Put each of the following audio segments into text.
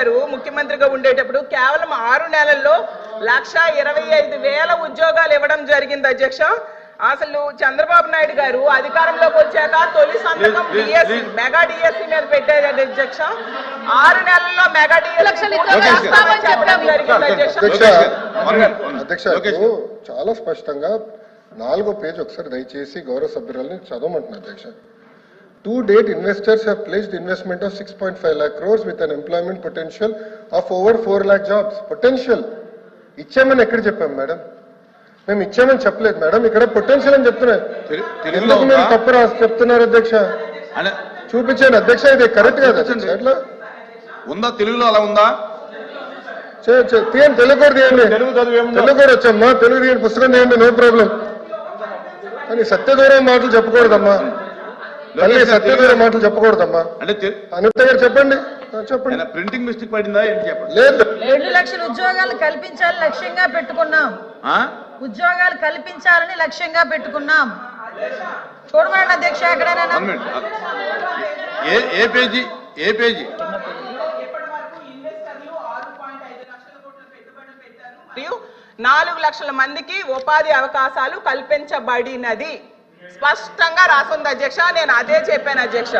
గారు ముఖ్యమంత్రిగా ఉండేటప్పుడు కేవలం 6 నెలల్లో 1,25,000 ఉద్యోగాలు ఇవ్వడం జరిగింది అధ్యక్ష. అసలు చంద్రబాబు నాయుడు గారు అధికారంలోకి వచ్చాక తొలి సంతకం డిఎస్సి మెగా డిఎస్సి మీద పెట్టారు అధ్యక్ష. 6 నెలల్లో మెగా డిఎస్సి చెప్పడం జరిగింది అధ్యక్ష. చాలా స్పష్టంగా 4వ పేజ్ ఒకసారి దయచేసి గౌరవ సభ్యురాలని చదవమంటున్నా అధ్యక్ష. To date, investors have pledged investment of 6.5 lakh crores with an employment potential of over 4 lakh jobs. Potential. ఇచ్చామని ఎక్కడ చెప్పాం మేడం? మేము ఇచ్చామని చెప్పలేదు మేడం, ఇక్కడ పొటెన్షియల్ అని చెప్తున్నారు. ఎందుకు మీరు తప్పు రాసి చెప్తున్నారు అధ్యక్ష? చూపించాను అధ్యక్ష, ఇది కరెక్ట్ కాదు అట్లా ఉందా? తెలుగులో అలా ఉందా? తీయండి, తెలుగు కూడా తీయండి. తెలుగు కూడా వచ్చమ్మా, తెలుగు తీయండి, పుస్తకం తీయండి, నో ప్రాబ్లం. కానీ సత్యదూరం మాటలు చెప్పకూడదమ్మా, మళ్ళీ సత్యదూరం మాటలు చెప్పకూడదమ్మా. అనిత గారు చెప్పండి. చెప్పండి. ప్రింటింగ్ మిస్టేక్ పడిందా ఏంటి చెప్పండి. లేదు, 2 లక్షల ఉద్యోగాలు కల్పించాలని లక్ష్యంగా పెట్టుకున్నాం. ఉద్యోగాలు కల్పించాలని లక్ష్యంగా పెట్టుకున్నాం. చూడమండి అధ్యక్ష, ఎక్కడైనా ఏ పేజీ? 4 లక్షల మందికి ఉపాధి అవకాశాలు కల్పించబడినది స్పష్టంగా రాసుంది అధ్యక్ష. నేను అదే చెప్పాను అధ్యక్ష.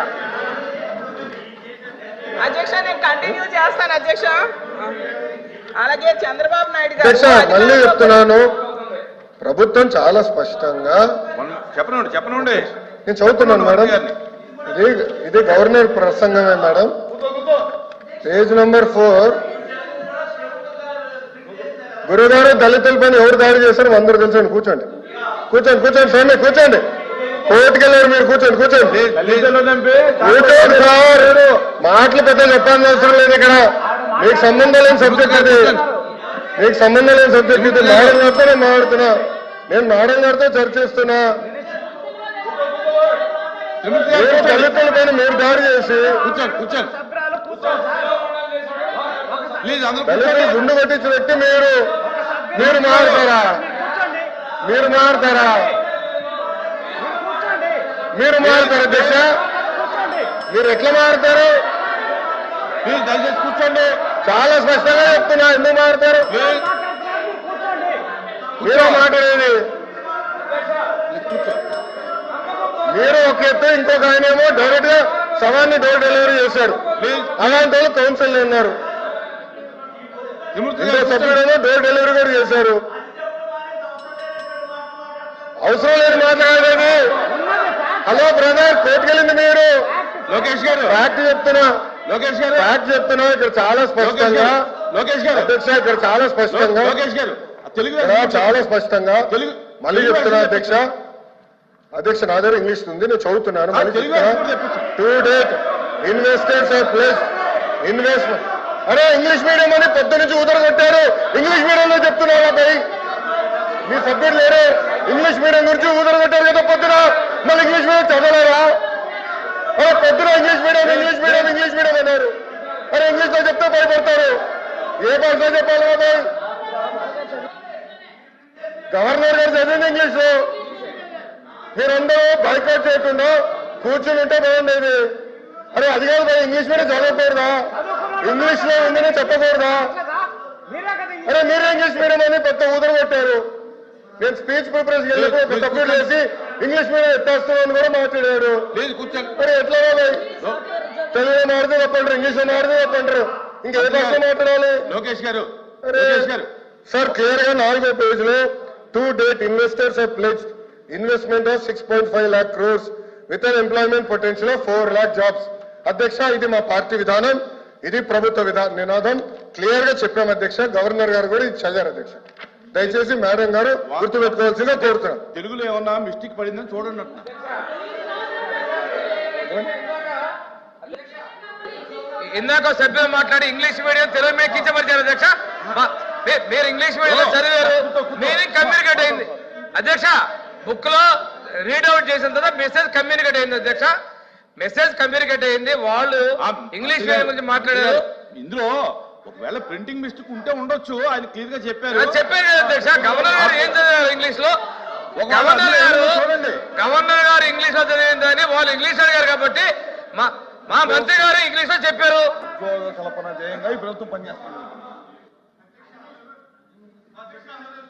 నేను కంటిన్యూ చేస్తాను అధ్యక్ష. అలాగే చంద్రబాబు నాయుడు గారు మళ్ళీ చెప్తున్నాను, ప్రభుత్వం చాలా స్పష్టంగా చెప్పనండి నేను చదువుతున్నాను మేడం. ఇది గవర్నర్ ప్రసంగమే మేడం. Page number 4. గురుగారు దళితులపైన ఎవరు దాడి చేశారు అందరూ తెలుసండి. కూర్చోండి స్వామి, కూర్చోండి. కోర్టుకు వెళ్ళారు మీరు, కూర్చోండి. కూర్చోండి సార్, మాటలు పెద్ద చెప్పాల్సిన అవసరం లేదు. ఇక్కడ మీకు సంబంధం లేని సబ్జెక్ట్ ఇది, మీకు సంబంధం లేని సబ్జెక్ట్ ఇది. మేడం గారితో నేను మాట్లాడుతున్నా, నేను మేడం గారితో చర్చిస్తున్నా. దళితుల పైన మీరు దాడి చేసి దళితులు గుండు కొట్టించిన వ్యక్తి మీరు మారుతారా? మీరు మారుతారా అధ్యక్ష? మీరు ఎట్లా మారుతారు? దయచేసి కూర్చోండి. చాలా స్పష్టంగా చెప్తున్నా, ఎందుకు మారుతారు? మీరు మాట్లాడేది మీరు ఒక ఎత్తు, ఇంకొక ఆయనేమో డైరెక్ట్ గా సవాన్ని డోర్ డెలివరీ చేశారు. అలాంటి వాళ్ళు కౌన్సిల్ ఉన్నారు. సభ్యుడేమో డోర్ డెలివరీ కూడా చేశారు. అవసరం లేదు మాట్లాడేది. హలో బ్రదర్, కోర్టుకెళ్ళింది మీరు. లోకేష్ గారు ఫ్యాక్ట్ చెప్తున్నా, ఇక్కడ చాలా స్పష్టంగా అధ్యక్ష, ఇక్కడ చాలా స్పష్టంగా మళ్ళీ చెప్తున్నా అధ్యక్ష నా దగ్గర ఇంగ్లీష్ ఉంది, నేను చదువుతున్నాను. మళ్ళీ చెప్తున్నా, to date investors of plus investment. అరే ఇంగ్లీష్ మీడియం అని పొద్దు నుంచి ఊదరగొట్టారు. ఇంగ్లీష్ మీడియంలో చెప్తున్నారు అబ్బాయి, మీ సబ్జెక్ట్ లేరు. ఇంగ్లీష్ మీడియం గురించి ఊదరగొట్టారు కదా పొద్దున, మళ్ళీ ఇంగ్లీష్ మీడియం చదవలేరా? అరే పొద్దున ఇంగ్లీష్ మీడియం అన్నారు. అరే ఇంగ్లీష్ లో చెప్తే భయపడతారు. ఏ భాషలో చెప్పాలి బాబాయ్? గవర్నర్ గారు చదివింది ఇంగ్లీష్ లో. మీరందరూ బైకాట్ చేయకుండా కూర్చుని ఉంటే బాగుండేది. అరే అది కాదు బాయ్, ఇంగ్లీష్ మీడియం చదవకూడదా? ఇంగ్లీష్ లో ఉందని చెప్పకూడదా? అరే మీరే ఇంగ్లీష్ మీడియం అని పెద్ద ఊదర కొట్టారు. నేను స్పీచ్ ప్రిపరేషన్ వెళ్ళినప్పుడు సబ్మిట్ చేసి ఇంగ్లీష్ మీడియం ఎత్తేస్తున్నాను కూడా మాట్లాడారు. మరి ఎట్లా బాయ్? తెలుగులో మాడితే తప్పంటారు, ఇంగ్లీష్ లో మాడితే తప్పంటారు, ఇంకే భాష మాట్లాడాలి? లోకేష్ గారు సార్ క్లియర్ గా 4వ పేజ్ లో to date investors have pledged investment of 6.5 lakh crores with an employment potential of 4 lakh jobs. అధ్యక్ష ఇది మా పార్టీ విధానం, ఇది ప్రభుత్వ నినాదం. క్లియర్ గా చెప్పాం అధ్యక్ష. గవర్నర్ గారు కూడా ఇది చదివారు అధ్యక్ష. దయచేసి మేడం గారు గుర్తుపెట్టుకోవాల్సిందిగా కోరుతున్నాం. తెలుగులో ఏమన్నా మిస్టేక్ పడిందని చూడండి. ఇందాక సభ్యులు మాట్లాడి ఇంగ్లీష్ మీడియం తెలుగు మీద కించపరిచారు అధ్యక్ష. మీరు ఇంగ్లీష్ మీడియంలో చదివారు, మీనింగ్ కమ్యూనికేట్ అయింది అధ్యక్ష. బుక్ లో రీడౌట్ చేసిన తర్వాత మెసేజ్ కమ్యూనికేట్ అయింది అధ్యక్ష. మెసేజ్ కమ్యూనికేట్ అయింది. వాళ్ళు ఇంగ్లీష్ మీడియం గురించి మాట్లాడారు. ఇందులో ఒకవేళ ప్రింటింగ్ మిస్టేక్ ఉంటే ఉండొచ్చు, ఆయన క్లియర్ గా చెప్పారు కదా అధ్యక్ష. గవర్నర్ గారు ఏం చదివారు ఇంగ్లీష్ లో? గవర్నర్ గారు ఇంగ్లీష్ లో చదివిందని వాళ్ళు ఇంగ్లీష్ అడిగారు కాబట్టి మా మంత్రి గారు ఇంగ్లీష్ లో చెప్పారు. ఉద్యోగ కల్పన ధ్యేయంగా ఈ ప్రభుత్వం పనిచేస్తుంది.